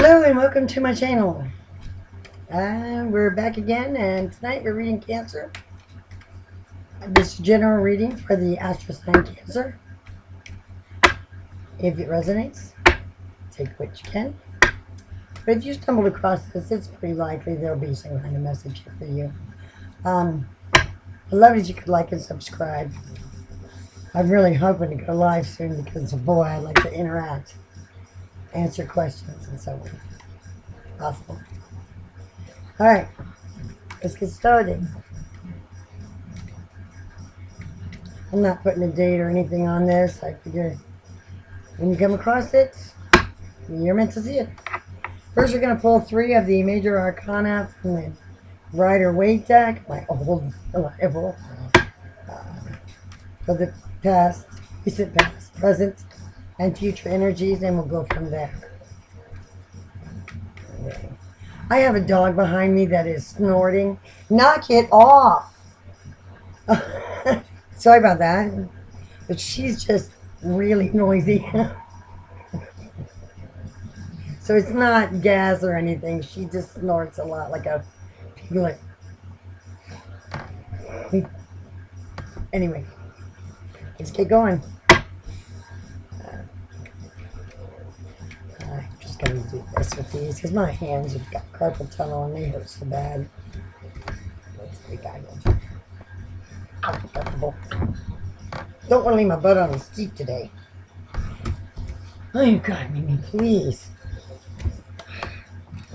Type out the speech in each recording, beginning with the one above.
Hello and welcome to my channel. We're back again, and tonight we're reading Cancer. This general reading for the astro sign Cancer. If it resonates, take what you can. But if you stumbled across this, it's pretty likely there'll be some kind of message here for you. I love it if you could like and subscribe. I'm really hoping to go live soon because, boy, I like to interact, answer questions, and so on. Possible. All right, let's get started. I'm not putting a date or anything on this. I figure when you come across it, you're meant to see it. First, we're going to pull 3 of the major arcana from the Rider Waite deck, my old reliable, for the past, recent past, present, and future energies, and we'll go from there. I have a dog behind me that is snorting. Knock it off! Sorry about that, but she's just really noisy. So it's not gas or anything. She just snorts a lot like a piglet. Anyway, let's get going. I'm just going to do this with these because my hands have got carpal tunnel and they hurt so bad. Let's see, we got it. Ow, comfortable. Don't want to leave my butt on the seat today. Oh, you God, Mimi, please.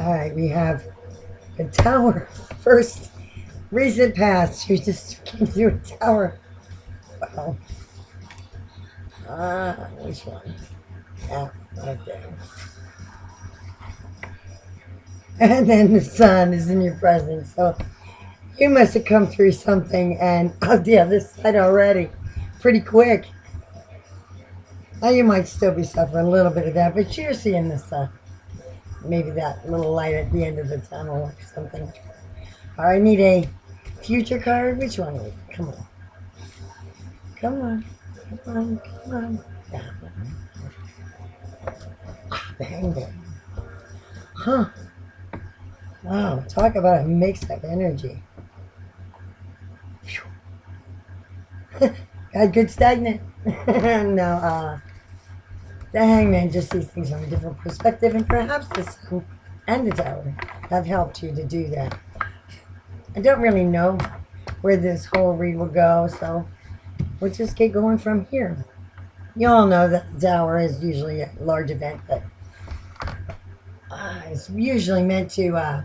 All right, we have the tower. First, recent past. She just came through a tower. Wow. Which one? Yeah, right there. And then the sun is in your presence. So you must have come through something and oh yeah, this side already. Pretty quick. Now you might still be suffering a little bit of that, but you're seeing the sun. Maybe that little light at the end of the tunnel or something. All right, I need a future card. Which one? Come on. Come on. Come on. Come on. Yeah. The Hangman. Huh. Wow. Talk about a mix-up energy. Got good stagnant. No, the Hangman just sees things from a different perspective, and perhaps the sun and the tower have helped you to do that. I don't really know where this whole read will go, so we'll just get going from here. You all know that the tower is usually a large event, but it's usually meant to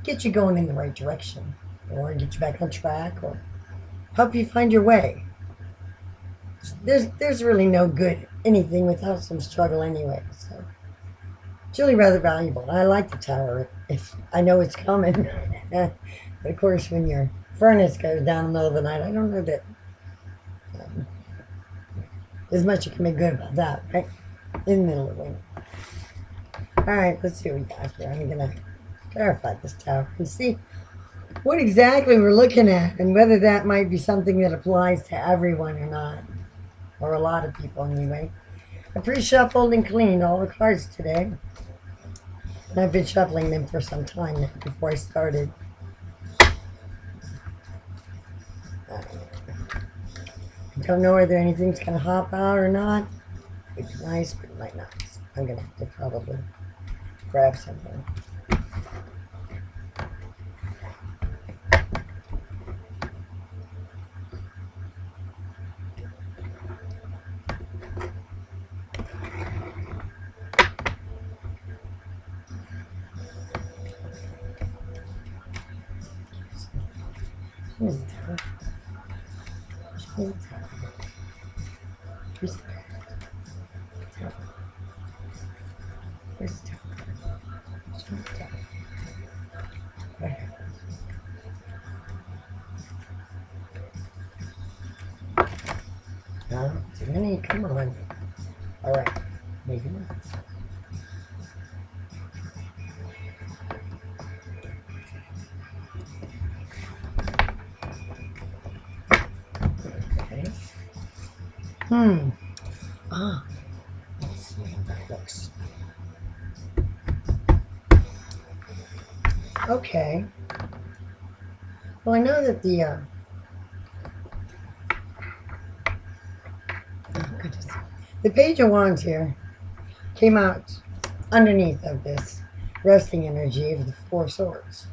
get you going in the right direction, or get you back on track, or help you find your way. There's really no good anything without some struggle anyway, so it's really rather valuable. I like the tower if I know it's coming. But of course, when your furnace goes down in the middle of the night, I don't know that there's much you can make good about that, right? In the middle of the winter. All right, let's see what we got here. I'm gonna clarify this tower and see what exactly we're looking at and whether that might be something that applies to everyone or not. Or a lot of people anyway. I pre-shuffled and cleaned all the cards today. And I've been shuffling them for some time now before I started. I don't know whether anything's going to hop out or not. It'd be nice, but it might not. So I'm going to have to probably grab something. Here's the tower. Here's the tower. Here's the tower. Here's the tower. Here's the tower. What happens? No, too many. Come on. All right. Maybe not. Ah, let's see how that looks. Okay. Well, I know that oh goodness, the Page of Wands here came out underneath of this resting energy of the Four of Swords.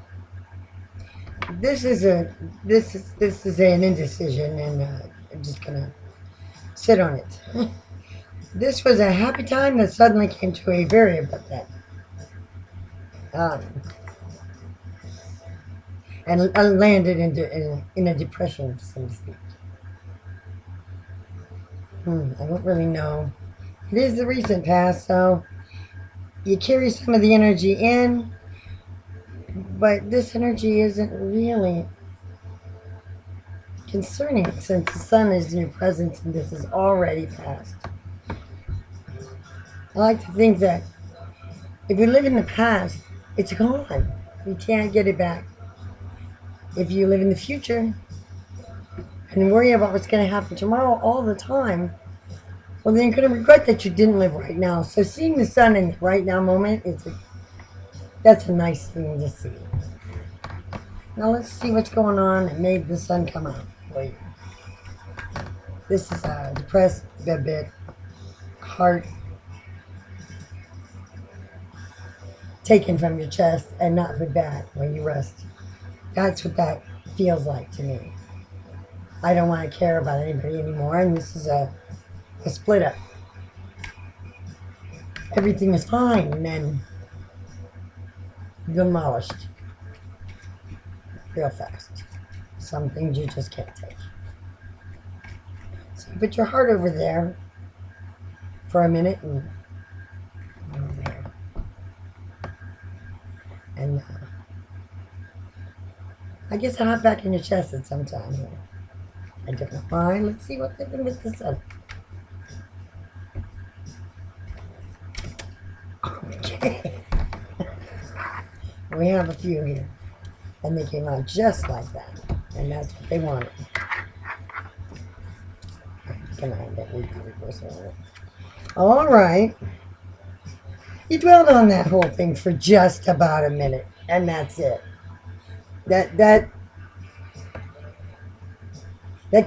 This is a this is an indecision, and I'm just gonna sit on it. This was a happy time that suddenly came to a very abrupt end, um, and landed in a depression, so to speak. I don't really know. It is the recent past, so you carry some of the energy in, but this energy isn't really concerning since the sun is in your presence and this is already past. I like to think that if you live in the past, it's gone. You can't get it back. If you live in the future and worry about what's going to happen tomorrow all the time, well, then you're going to regret that you didn't live right now. So seeing the sun in the right now moment, that's a nice thing to see. Now let's see what's going on that made the sun come out for you. This is a depressed, a bit heart taken from your chest and not put back when you rest. That's what that feels like to me. I don't want to care about anybody anymore, and this is a split up. Everything is fine, and then demolished real fast. Some things you just can't take. So you put your heart over there for a minute and over here. And I guess I'll hop back in your chest at some time here. I don't know why. Let's see what they've been with the sun. Okay. We have a few here. And they came out just like that. And that's what they wanted. Can I get reverse order? All right. You dwelled on that whole thing for just about a minute. And that's it. That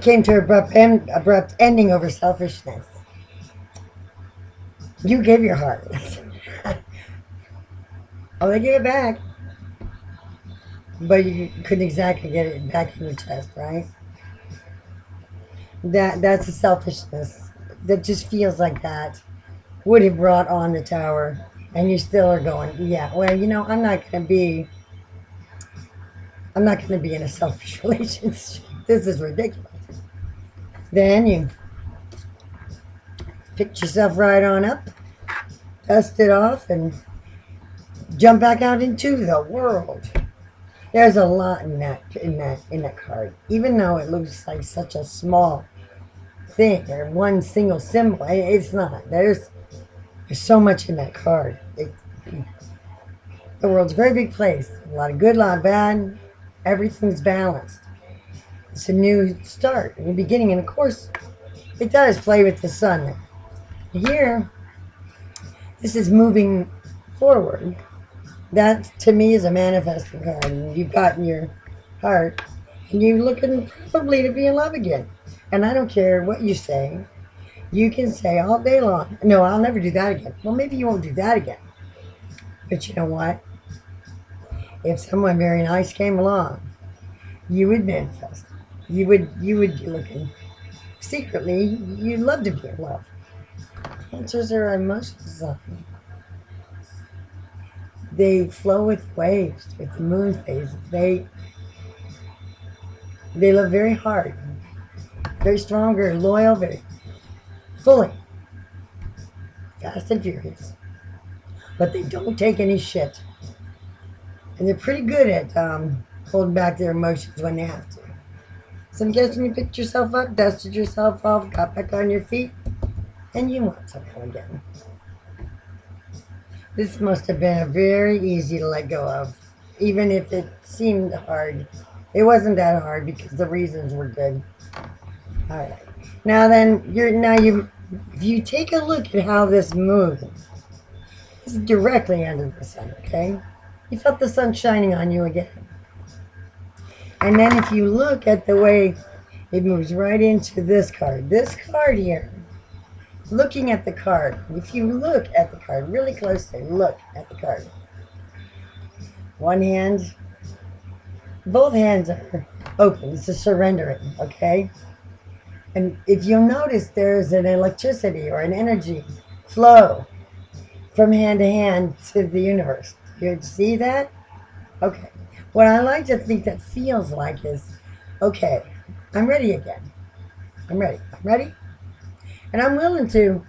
came to abrupt ending over selfishness. You gave your heart. Oh, they gave it back. But you couldn't exactly get it back in your chest, right? That's a selfishness that just feels like that would have brought on the tower, and you still are going, yeah. Well, I'm not gonna be in a selfish relationship. This is ridiculous. Then you pick yourself right on up, dust it off, and jump back out into the world. There's a lot in that card. Even though it looks like such a small thing or one single symbol, it's not. There's so much in that card. The world's a very big place. A lot of good, a lot of bad. Everything's balanced. It's a new start, a new beginning, and of course, it does play with the sun. Here, this is moving forward. That, to me, is a manifesting card. And you've gotten your heart, and you're looking probably to be in love again. And I don't care what you say. You can say all day long, no, I'll never do that again. Well, maybe you won't do that again. But you know what? If someone very nice came along, you would manifest. You would be looking secretly. You'd love to be in love. Cancers are emotions. They flow with waves, with the moon phases. They love very hard, very strong, very loyal, very fully, fast and furious. But they don't take any shit, and they're pretty good at holding back their emotions when they have to. So I'm guessing you picked yourself up, dusted yourself off, got back on your feet, and you want someone again. This must have been very easy to let go of, even if it seemed hard. It wasn't that hard because the reasons were good. All right. Now then, if you take a look at how this moves, it's directly under the sun. Okay. You felt the sun shining on you again. And then if you look at the way it moves right into this card here, looking at the card, if you look at the card really closely, look at the card. One hand, both hands are open. It's a surrendering, okay? And if you'll notice, there's an electricity or an energy flow from hand to hand to the universe. You see that? Okay. What I like to think that feels like is, okay, I'm ready again. I'm ready. I'm ready. And I'm willing to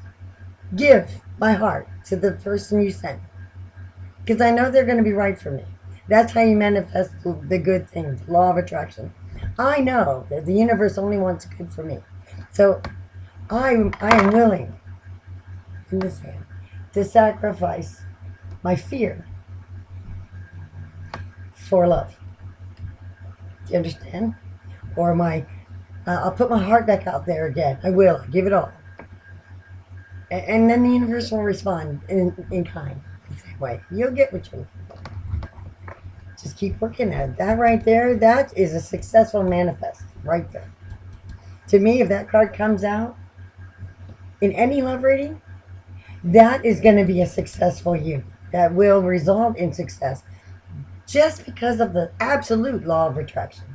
give my heart to the person you sent. Because I know they're going to be right for me. That's how you manifest the good things, law of attraction. I know that the universe only wants good for me. So I am willing, in this hand, to sacrifice my fear for love. Do you understand? Or I'll put my heart back out there again. I will. I give it all. And then the universe will respond in kind. The same way. You'll get what you want. Just keep working at it. That right there, that is a successful manifest. Right there. To me, if that card comes out in any love reading, that is going to be a successful union. That will result in success. Just because of the absolute law of attraction.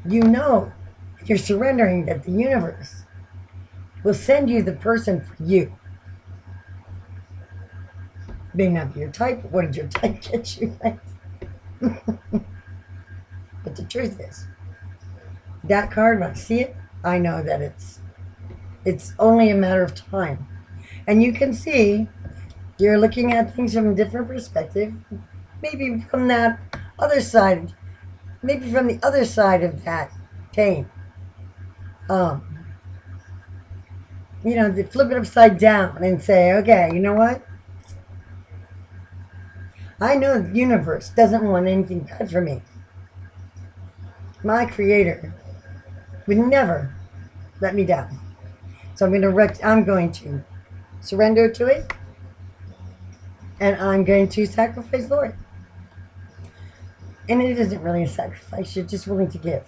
You know, you're surrendering that the universe will send you the person for you. May not be your type, but what did your type get you? Right? But the truth is, that card, when I see it, I know that it's only a matter of time. And you can see you're looking at things from a different perspective. Maybe from that other side, maybe from the other side of that pain. To flip it upside down and say, okay, you know what? I know the universe doesn't want anything bad for me. My creator would never let me down. So I'm going to surrender to it, and I'm going to sacrifice for it. And it isn't really a sacrifice, you're just willing to give.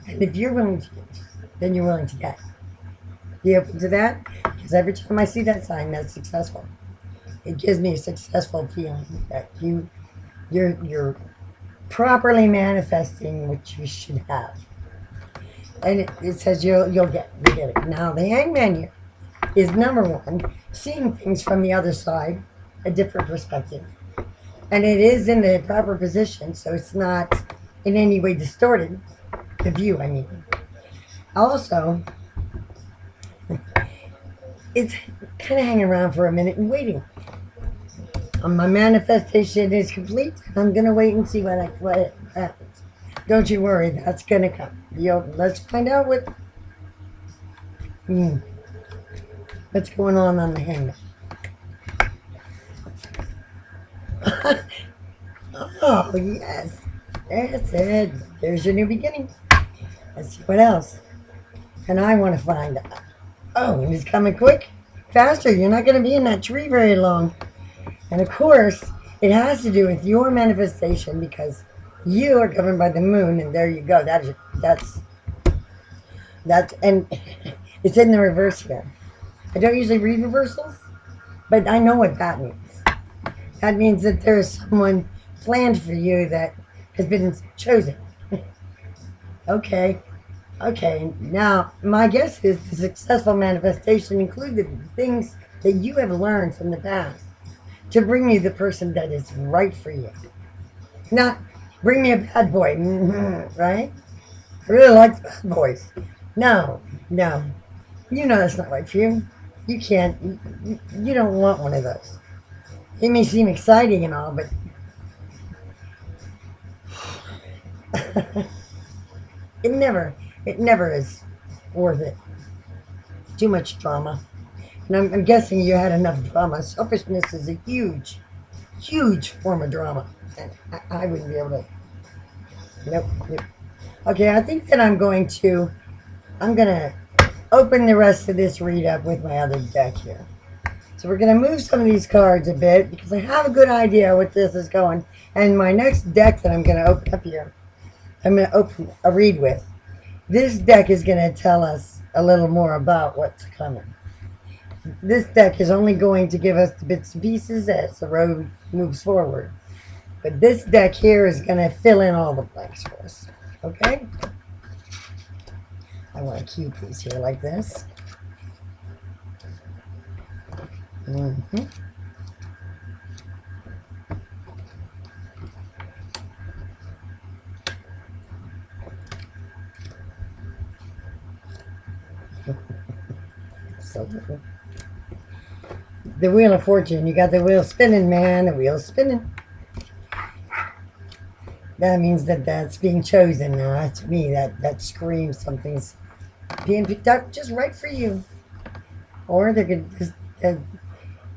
And if you're willing to give, then you're willing to get. Be open to that, because every time I see that sign, that's successful. It gives me a successful feeling that you're properly manifesting what you should have. And it says you'll get it. Now the Hangman here is number one, seeing things from the other side, a different perspective. And it is in the proper position, so it's not in any way distorted. The view, I mean. Also, it's kind of hanging around for a minute and waiting. My manifestation is complete. I'm going to wait and see what happens. Don't you worry, that's going to come. Let's find out what's going on the Hangman. Oh, yes. That's it. There's your new beginning. Let's see what else. And I want to find out. Oh, and it's coming quick. Faster. You're not going to be in that tree very long. And of course, it has to do with your manifestation because you are governed by the moon, and there you go. That's and it's in the reverse here. I don't usually read reversals, but I know what that means. That means that there is someone planned for you that has been chosen. Okay. Now, my guess is the successful manifestation included things that you have learned from the past to bring you the person that is right for you. Not bring me a bad boy, right? I really like the bad boys. No. You know that's not right for you. You can't, you don't want one of those. It may seem exciting and all, but it never is worth it. Too much drama. And I'm guessing you had enough drama. Selfishness is a huge form of drama. And I wouldn't be able to. Nope. Okay, I think that I'm going to open the rest of this read up with my other deck here. So we're going to move some of these cards a bit because I have a good idea what this is going. And my next deck that I'm going to open up here, I'm going to open a read with. This deck is going to tell us a little more about what's coming. This deck is only going to give us the bits and pieces as the road moves forward. But this deck here is going to fill in all the blanks for us. Okay? I want to keep these here like this. Mm-hmm. So the Wheel of Fortune. You got the wheel spinning, man. The wheel's spinning. That means that that's being chosen now. That's me. That screams something's being picked up just right for you. Or they're gonna,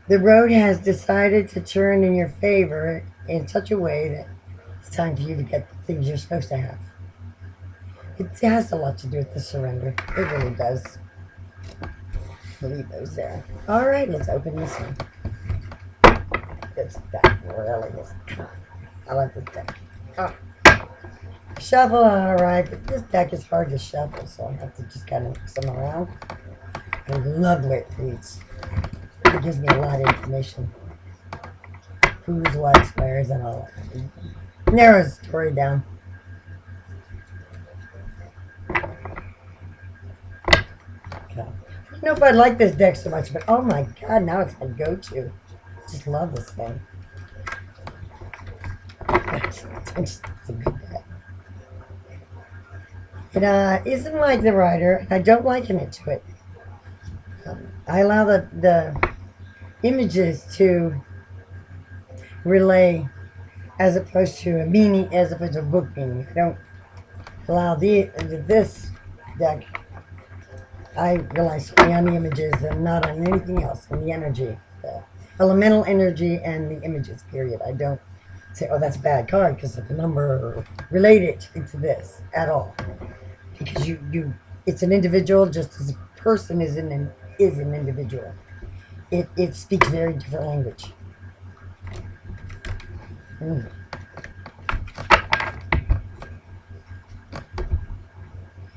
the road has decided to turn in your favor in such a way that it's time for you to get the things you're supposed to have. It has a lot to do with the surrender. It really does. Leave those there. All right, let's open this one. This deck really is. I like this deck. Oh. Shuffle, all right, but this deck is hard to shuffle, so I have to just kind of mix them around. I love the way it reads. It gives me a lot of information. Who's what, where's, and all that. Narrows the story down. Okay. I don't know if I like this deck so much, but oh my god, now it's my go-to. Just love this thing. It's a good deck. It isn't like the Rider. I don't liken it to it. I allow the images to relay as opposed to a meaning, as opposed to a book meaning. I don't allow this deck. I rely solely on the images and not on anything else, and the energy, the elemental energy and the images, period. I don't say, oh, that's a bad card because of the number related to this at all. Because it's an individual just as a person is an individual. It speaks very different language. I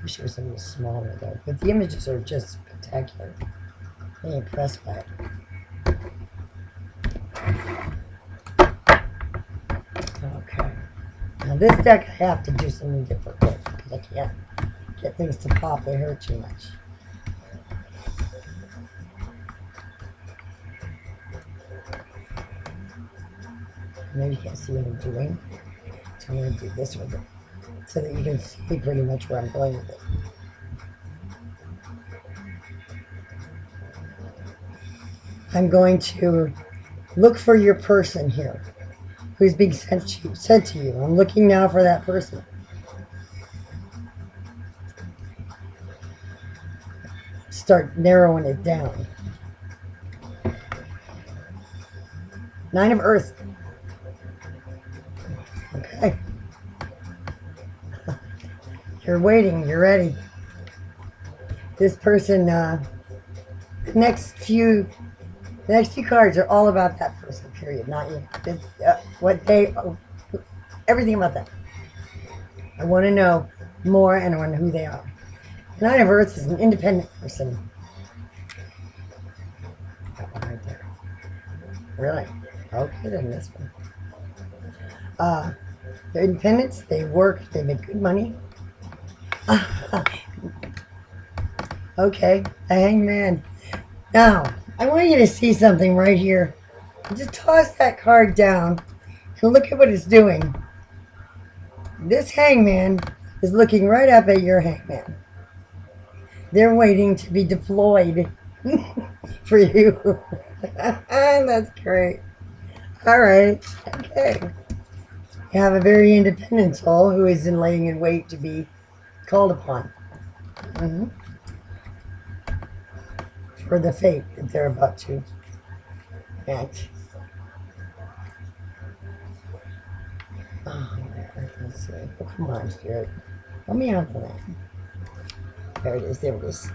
wish it was a little smaller though, but the images are just spectacular. I'm impressed by it. Okay. Now this deck I have to do something different with because I can't get things to pop. They hurt too much. Maybe you can't see what I'm doing. So I'm going to do this with it so that you can see pretty much where I'm going with it. I'm going to look for your person here who's being sent to you. I'm looking now for that person. Start narrowing it down. Nine of Earth. Okay. You're waiting. You're ready. This person, the next few cards are all about that person, period. Not you. Everything about them. I want to know more and I want to know who they are. Nine of Earth is an independent person. That one right there. Really? Okay, then this one. They're independents, they work, they make good money. Okay, a hangman. Now, I want you to see something right here. Just toss that card down and look at what it's doing. This hangman is looking right up at your hangman. They're waiting to be deployed for you. That's great. All right. Okay. You have a very independent soul who is laying in wait to be called upon. For the fate that they're about to enact. Oh, let's see. Oh, come on, Spirit. Let me out of that. There it is. There it is.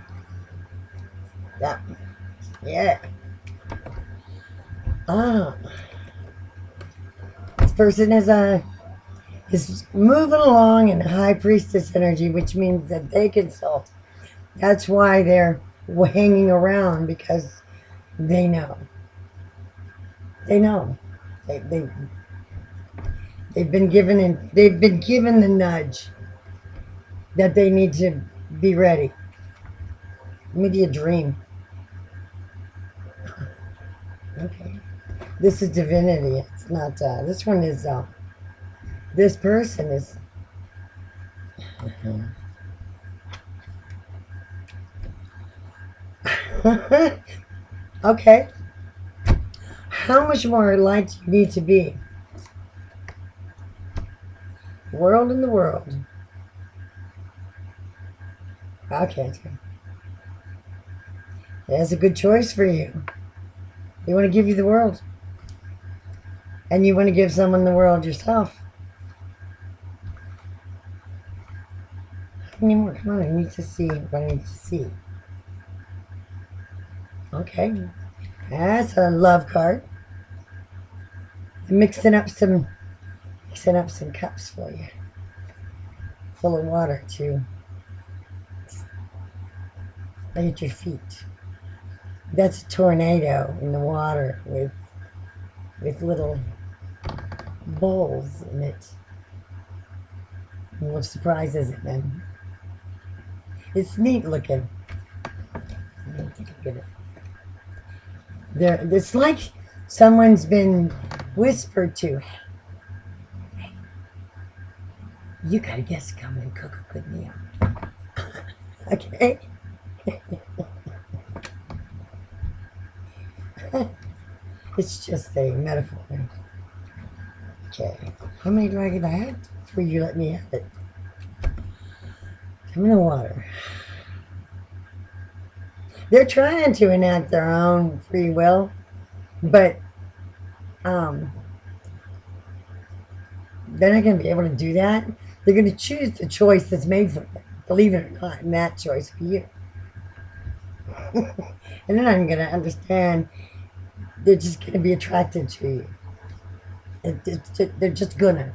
That one. Yeah. Ah, this person is moving along in high priestess energy, which means that they consult. That's why they're hanging around because they know. They know. They, they they've been given the nudge that they need to be ready. Maybe a dream. Okay. This is divinity. It's not. This one is. This person is. Okay. How much more light do you need to be? World in the world. Okay. That's a good choice for you. They want to give you the world. And you want to give someone the world yourself. How many more? Come on, I need to see what I need to see. Okay. That's a love card. I'm mixing up some cups for you. Full of water to lay at your feet. That's a tornado in the water with little bowls in it. And what surprises it then? It's neat looking. I don't think I'm gonna. It's like someone's been whispered to. Hey, you got a guest coming and cook a good meal. Okay? It's just a metaphor. Okay. How many do I get to have before you let me have it? Come in the water. They're trying to enact their own free will, but they're not going to be able to do that. They're going to choose the choice that's made for them, believe it or not, and that choice for you. And then I'm going to understand they're just going to be attracted to you. They're just gonna.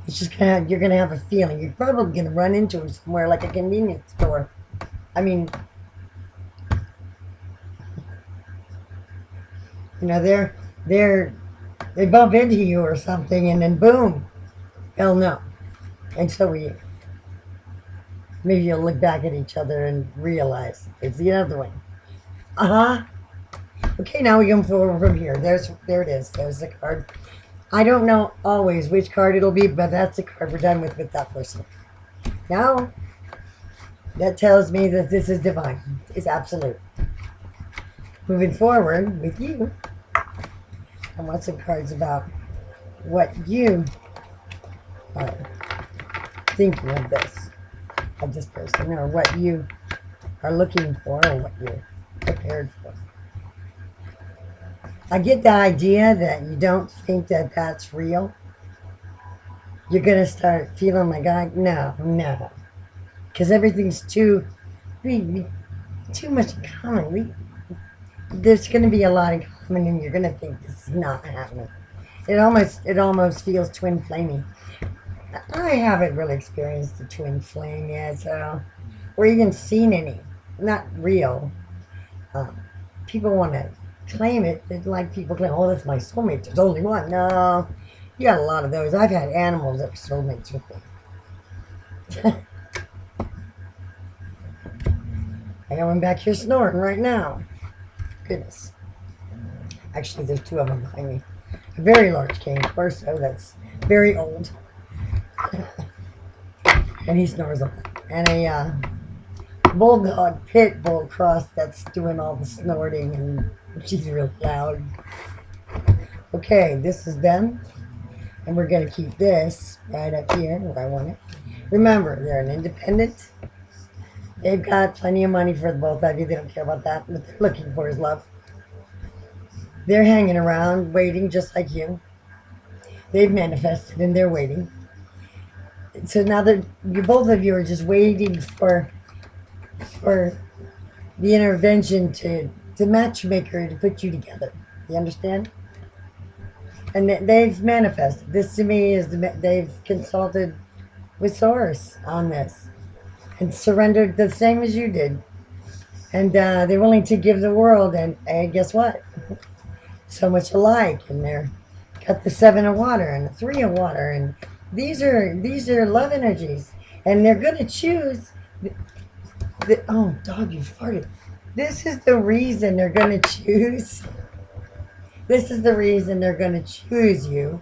It's just gonna. You're gonna have a feeling. You're probably gonna run into them somewhere, like a convenience store. I mean, they're they bump into you or something, and then boom, hell no. And so maybe you'll look back at each other and realize it's the other one. Uh huh. Okay, now we go forward from here. There it is. There's the card. I don't know always which card it'll be, but that's the card we're done with that person. Now, that tells me that this is divine. It's absolute. Moving forward with you, I want some cards about what you are thinking of this person, or what you are looking for, or what you're prepared for. I get the idea that you don't think that that's real. You're going to start feeling like, no. Because everything's too much in common. There's going to be a lot in common, and you're going to think this is not happening. It almost feels twin flaming. I haven't really experienced a twin flame yet, or even seen any. Not real. People want to claim it. It's like people claim, oh, that's my soulmate. There's only one. No, you got a lot of those. I've had animals that were soulmates with me. I got one back here snoring right now. Goodness. Actually, there's two of them behind me. A very large cane corso that's very old. And he snores a lot. And a bulldog pit bull cross that's doing all the snorting, and she's real loud. Okay, this is them. And we're going to keep this right up here where I want it. Remember, they're an independent. They've got plenty of money for the both of you. They don't care about that. What they're looking for is love. They're hanging around, waiting just like you. They've manifested and they're waiting. So now both of you are just waiting for the intervention to matchmaker to put you together. You understand? And they've manifested. This to me is they've consulted with Source on this and surrendered the same as you did. And they're willing to give the world, and guess what? So much alike, and they're got the 7 of water and the 3 of water, and these are love energies, and they're going to choose. Oh, dog, you farted. This is the reason they're going to choose. This is the reason they're going to choose you,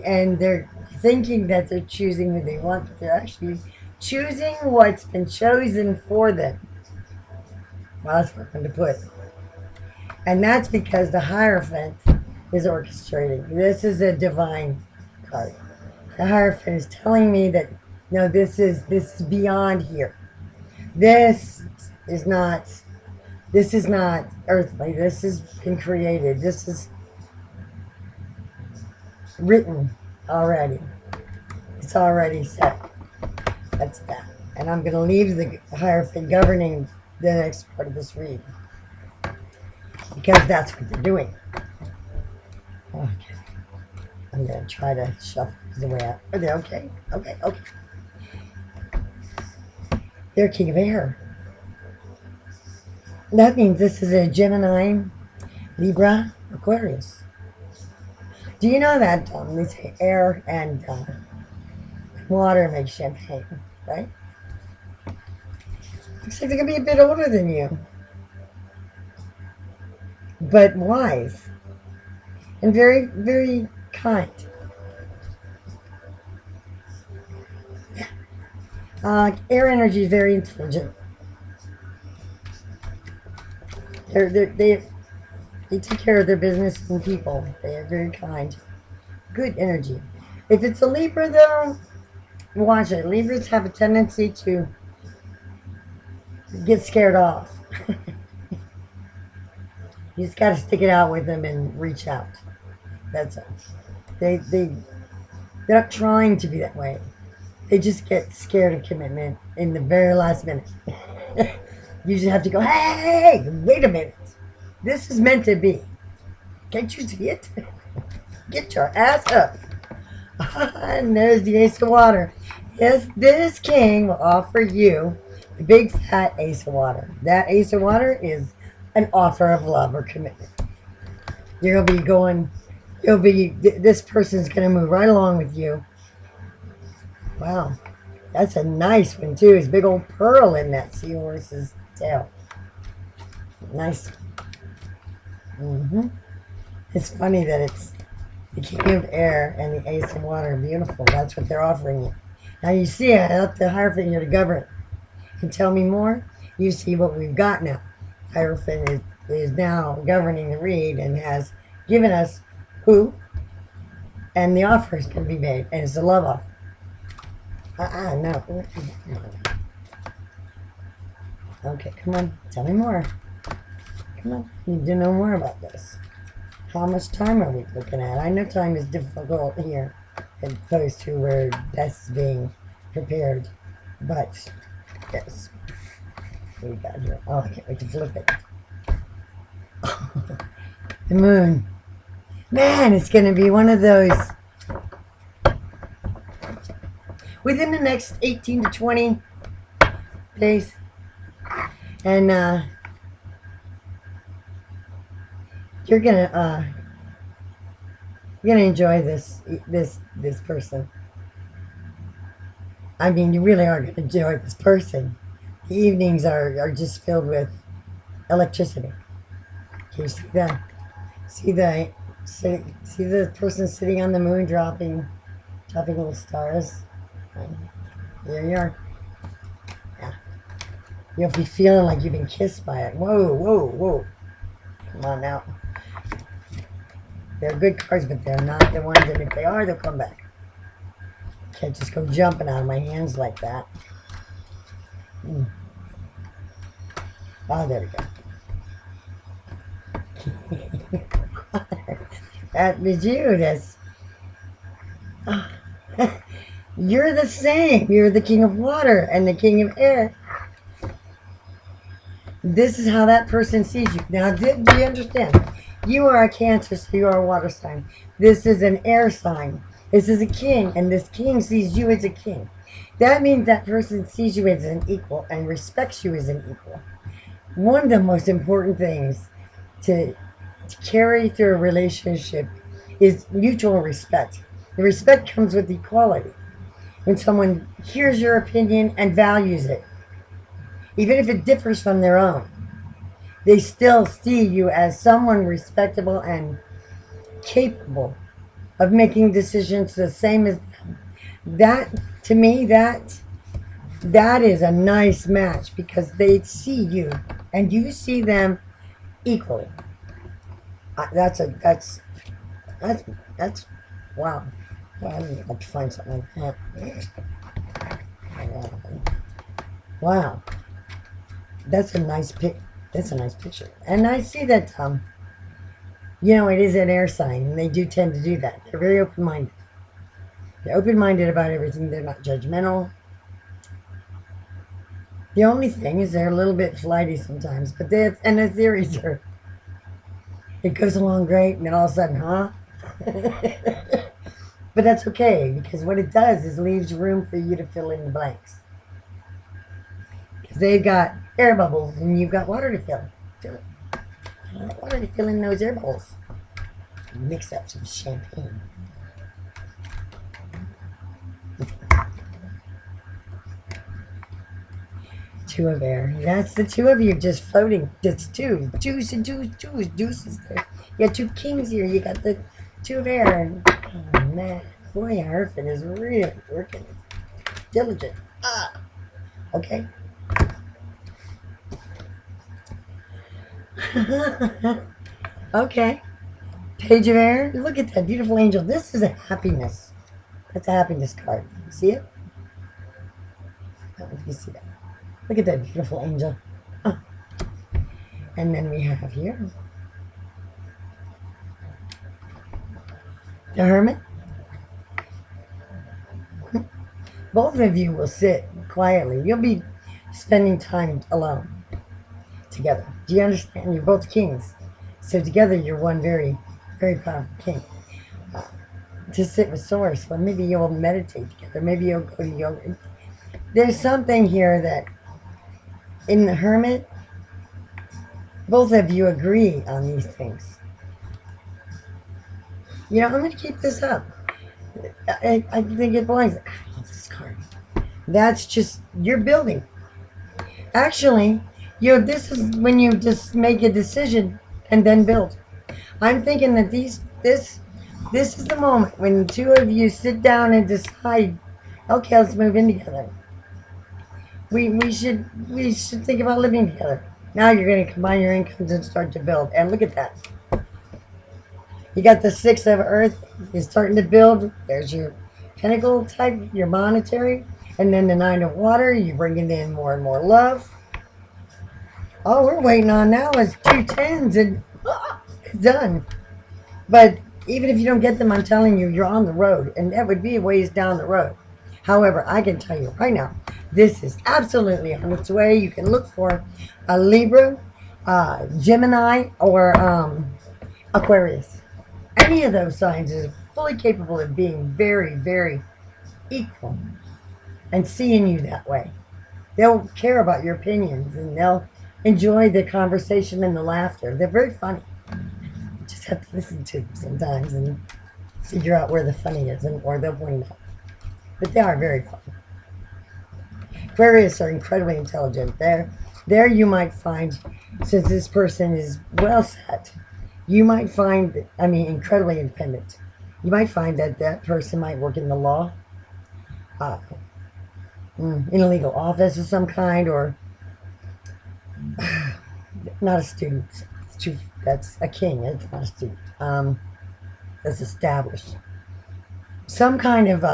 and they're thinking that they're choosing who they want, but they're actually choosing what's been chosen for them. Well, that's what I'm going to put. And that's because the Hierophant is orchestrating. This is a divine card. The Hierophant is telling me that no, this is beyond here. This is not earthly. This has been created. This is written already. It's already set. That's that. And I'm going to leave the Hierophant governing the next part of this read, because that's what they're doing. Okay. I'm going to try to shuffle the way out. Are they okay? Okay. They're King of Air. That means this is a Gemini, Libra, Aquarius. Do you know that they say air and water make champagne, right? Looks like they're going to be a bit older than you. But wise. And very, very kind. Air energy is very intelligent. They take care of their business and people. They are very kind. Good energy. If it's a Libra, though, watch it. Libras have a tendency to get scared off. You just got to stick it out with them and reach out. That's it. They're not trying to be that way. They just get scared of commitment in the very last minute. You just have to go, hey, wait a minute. This is meant to be. Can't you see it? Get your ass up. And there's the Ace of Water. Yes, this king will offer you the big fat Ace of Water. That Ace of Water is an offer of love or commitment. You're going to be this person's going to move right along with you. Wow. That's a nice one, too. It's a big old pearl in that seahorse's tail. Nice. It's funny that it's the King of Air and the Ace of Water. Beautiful. That's what they're offering you. Now you see, I left the Hierophant here to govern. And tell me more. You see what we've got now. Hierophant is now governing the read and has given us who, and the offer is going to be made, and it's a love offer. No. Okay, come on. Tell me more. Come on. I need to know more about this. How much time are we looking at? I know time is difficult here, as opposed to where that's being prepared. But, yes. What we got here? Oh, I can't wait to flip it. The moon. Man, it's going to be one of those. Within the next 18 to 20 days. And you're gonna enjoy this person. I mean, you really are gonna enjoy this person. The evenings are just filled with electricity. Can you see that? See the person sitting on the moon dropping little stars. Here you are. Yeah. You'll be feeling like you've been kissed by it. Whoa. Come on now. They're good cards, but they're not the ones that if they are, they'll come back. Can't just go jumping out of my hands like that. Oh, there we go. That was you. That's... You're the same. You're the King of Water and the King of Air. This is how that person sees you. Now, do you understand? You are a Cancer, so you are a water sign. This is an air sign. This is a king, and this king sees you as a king. That means that person sees you as an equal and respects you as an equal. One of the most important things to, to carry through a relationship is mutual respect. The respect comes with equality. When someone hears your opinion and values it, even if it differs from their own, they still see you as someone respectable and capable of making decisions the same as them. That, to me, that is a nice match because they see you and you see them equally. That's that's wow. Well, I need to find something like that. Wow, that's a nice pic. That's a nice picture, and I see that it is an air sign, and they do tend to do that. They're very open-minded. They're open-minded about everything. They're not judgmental. The only thing is they're a little bit flighty sometimes, but their theories are. It goes along great, and then all of a sudden, huh? But that's okay because what it does is leaves room for you to fill in the blanks. Because they've got air bubbles and you've got water to fill. Fill it. I want water to fill in those air bubbles. Mix up some champagne. Two of air. That's the two of you just floating. That's two. Deuces there. You got two kings here. You got the two of air. And, oh, man. Boy, Harfin is really working. Diligent. Okay. Okay. Page of air. Look at that beautiful angel. This is a happiness. That's a happiness card. See it? I don't know if you see that. Look at that beautiful angel. And then we have here the Hermit. Both of you will sit quietly. You'll be spending time alone together. Do you understand? You're both kings. So together you're one very, very powerful king. To sit with Source. Well, maybe you'll meditate together. Maybe you'll go to yoga. There's something here that in the Hermit, both of you agree on these things. I'm going to keep this up. I think it belongs. I love this card. That's just, you're building. Actually, this is when you just make a decision and then build. I'm thinking that this is the moment when the two of you sit down and decide, okay, let's move in together. We should think about living together. Now you're going to combine your incomes and start to build. And look at that. You got the Six of Earth. You're starting to build. There's your Pentacle type, your monetary. And then the Nine of Water. You're bringing in more and more love. All we're waiting on now is 2 tens and it's done. But even if you don't get them, I'm telling you, you're on the road. And that would be a ways down the road. However, I can tell you right now, this is absolutely on its way. You can look for a Libra, Gemini, or Aquarius. Any of those signs is fully capable of being very, very equal and seeing you that way. They'll care about your opinions and they'll enjoy the conversation and the laughter. They're very funny. You just have to listen to them sometimes and figure out where the funny is, or they'll bring it up. But they are very fun. Aquarius are incredibly intelligent. There you might find, since this person is well set, you might find, incredibly independent. You might find that person might work in the law, in a legal office of some kind, or not a student. That's a king. It's not a student. That's established. Some kind of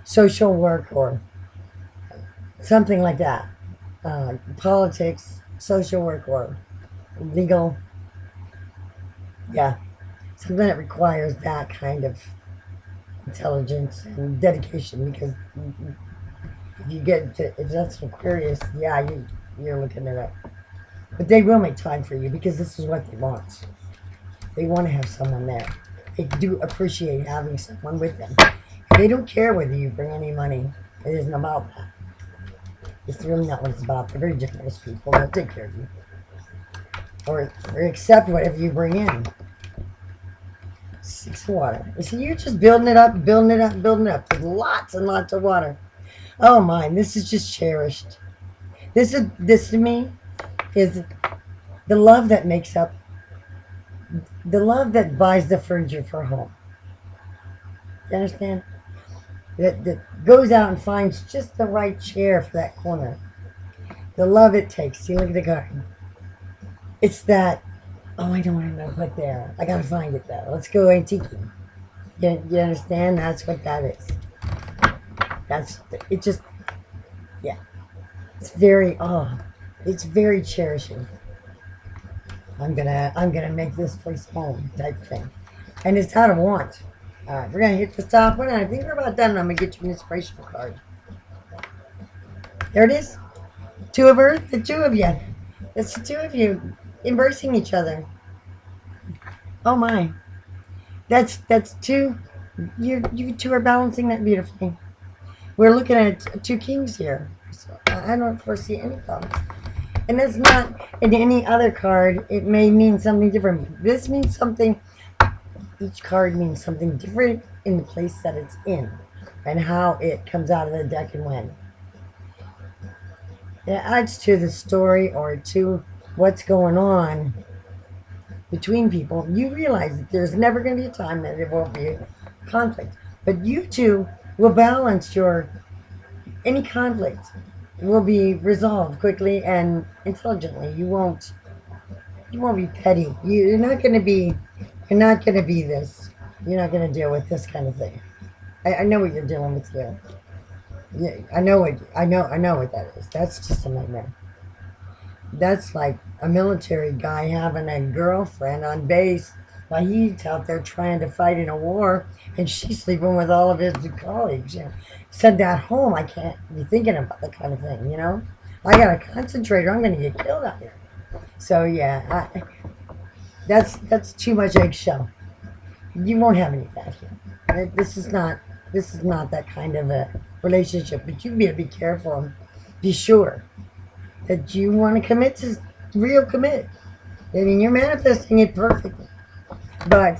social work or something like that. Politics, social work, or legal. Yeah, something that requires that kind of intelligence and dedication. Because if that's an Aquarius, yeah, you're looking it up. But they will make time for you because this is what they want. They want to have someone there. They do appreciate having someone with them. They don't care whether you bring any money. It isn't about that. It's really not what it's about. They're very generous people. They'll take care of you. Or accept whatever you bring in. 6 of water. You see, you're just building it up, building it up, building it up. There's lots and lots of water. Oh my, this is just cherished. This to me is the love that makes up, the love that buys the furniture for home. You understand? That goes out and finds just the right chair for that corner. The love it takes. See, look at the garden. It's that, oh, I don't want to put there. I gotta find it though. Let's go antique. You understand? That's what that is. It just, yeah. It's very cherishing. I'm gonna make this place home type thing. And it's out of want. Alright, we're gonna hit the top one, and I think we're about done. I'm gonna get you an inspirational card. There it is. 2 of Earth, the 2 of you. It's the 2 of you embracing each other. Oh my. That's 2. You 2 are balancing that beautifully. We're looking at 2 kings here. So I don't foresee any problems. And that's not in any other card. It may mean something different. This means something. Each card means something different in the place that it's in. And how it comes out of the deck and when. It adds to the story or to what's going on between people. You realize that there's never going to be a time that there won't be a conflict. But you 2 will balance any conflict will be resolved quickly and intelligently. You won't be petty. You're not going to be this. You're not going to deal with this kind of thing. I know what you're dealing with here. Yeah, I know what that is. That's just a nightmare. That's like a military guy having a girlfriend on base while he's out there trying to fight in a war, and she's sleeping with all of his colleagues. Send that home. I can't be thinking about that kind of thing. I gotta concentrate, or I'm gonna get killed out here. So yeah, that's too much eggshell. You won't have any of that here. This is not that kind of a relationship. But you better be careful and be sure that you want to commit to real commit. I mean, you're manifesting it perfectly. But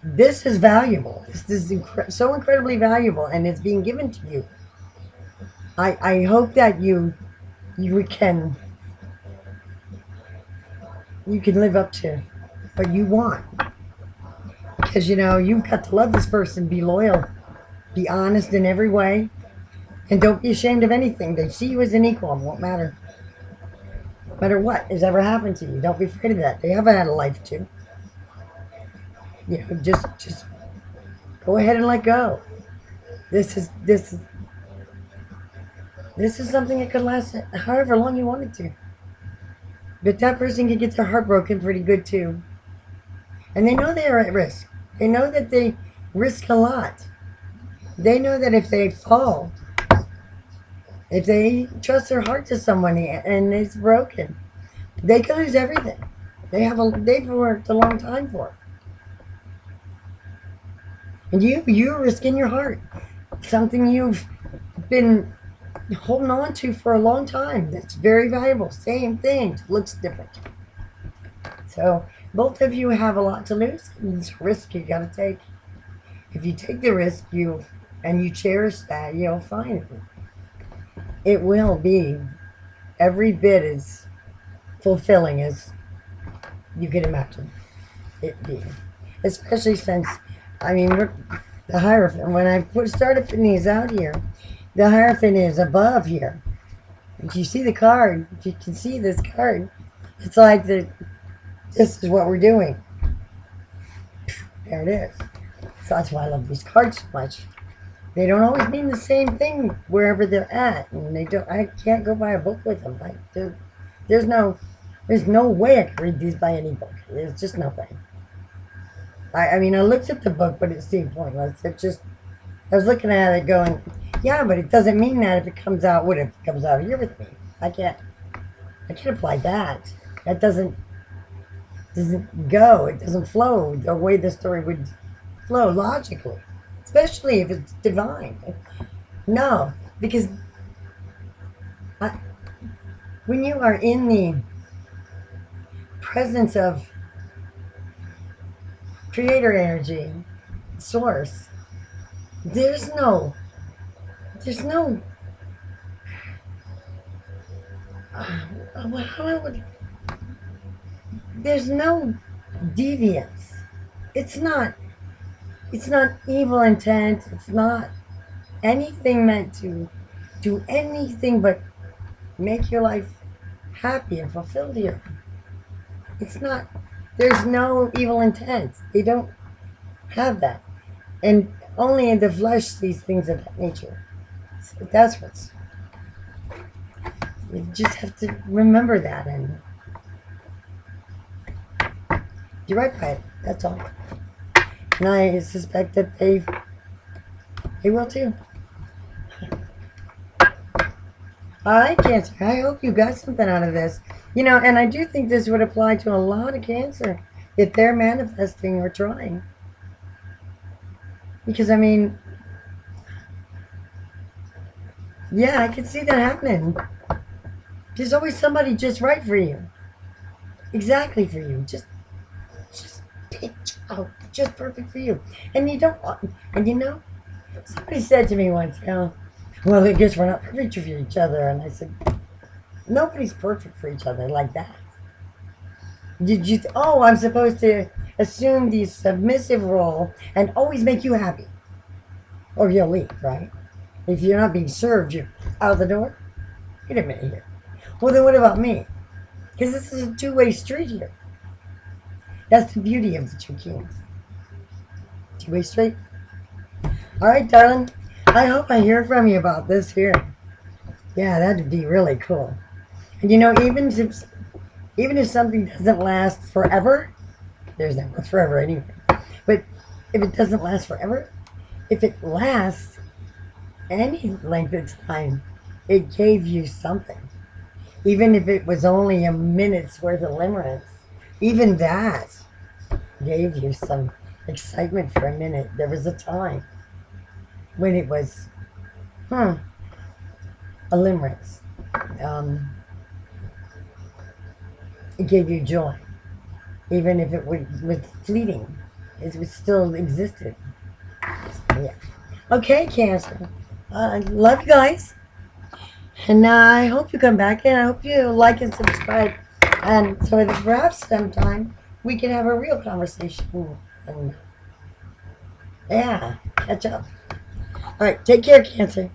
this is valuable. This is so incredibly valuable, and it's being given to you. I hope that you can live up to what you want. Because, you've got to love this person, be loyal, be honest in every way, and don't be ashamed of anything. They see you as an equal. It won't matter. No matter what has ever happened to you, don't be afraid of that. They haven't had a life too. Just go ahead and let go. This is something that could last however long you want it to. But that person can get their heart broken pretty good too. And they know they are at risk. They know that they risk a lot. They know that if they fall, if they trust their heart to someone and it's broken, they could lose everything. They've worked a long time for it. And you're risking your heart. Something you've been holding on to for a long time. That's very valuable. Same thing. Looks different. So both of you have a lot to lose. It's a risk you gotta take. If you take the risk, you cherish that, you'll find it. It will be every bit as fulfilling as you can imagine it being. Especially since, the Hierophant, when I started putting these out here, the Hierophant is above here. If you see the card, if you can see this card, it's like this is what we're doing. There it is. So that's why I love these cards so much. They don't always mean the same thing wherever they're at, and I can't go buy a book with them. There's no way I can read these by any book. There's just no way. I looked at the book, but it seemed pointless. I was looking at it going, yeah, but it doesn't mean that if it comes out here with me. I can't apply that. That doesn't doesn't go. It doesn't flow the way the story would flow logically, especially if it's divine. No, because I, when you are in the presence of creator energy, source, there's no, there's no, how I would, there's no deviance. It's not, it's not evil intent. It's not anything meant to do anything but make your life happy and fulfilled here. It's not, there's no evil intent. They don't have that. And only in the flesh these things of that nature. So that's what's, you just have to remember that and do right by it. That's all. And I suspect that they will too. All right, Cancer. I hope you got something out of this. You know, and I do think this would apply to a lot of Cancer if they're manifesting or trying. Because, I mean, yeah, I can see that happening. There's always somebody just right for you. Exactly for you. Just pitch out. Just perfect for you. And you don't want, and you know, somebody said to me once, you know, well, I guess we're not perfect for each other. And I said, nobody's perfect for each other like that. Did you, oh, I'm supposed to assume the submissive role and always make you happy. Or you'll leave, right? If you're not being served, you're out the door. Wait a minute here. Well, then what about me? Because this is a two-way street here. That's the beauty of the two kings. Two-way street. All right, darling. I hope I hear from you about this here. Yeah, that'd be really cool. And you know, even if something doesn't last forever, there's that much forever anyway. But if it doesn't last forever, if it lasts any length of time, it gave you something. Even if it was only a minute's worth of limerence, even that gave you some excitement for a minute. There was a time when it was, a limerence. It gave you joy. Even if it was fleeting, it was still existed. So, yeah. Okay, Cancer. I love you guys. And I hope you come back and I hope you like and subscribe. And so that perhaps sometime we can have a real conversation and, yeah, catch up. All right, take care, Cancer.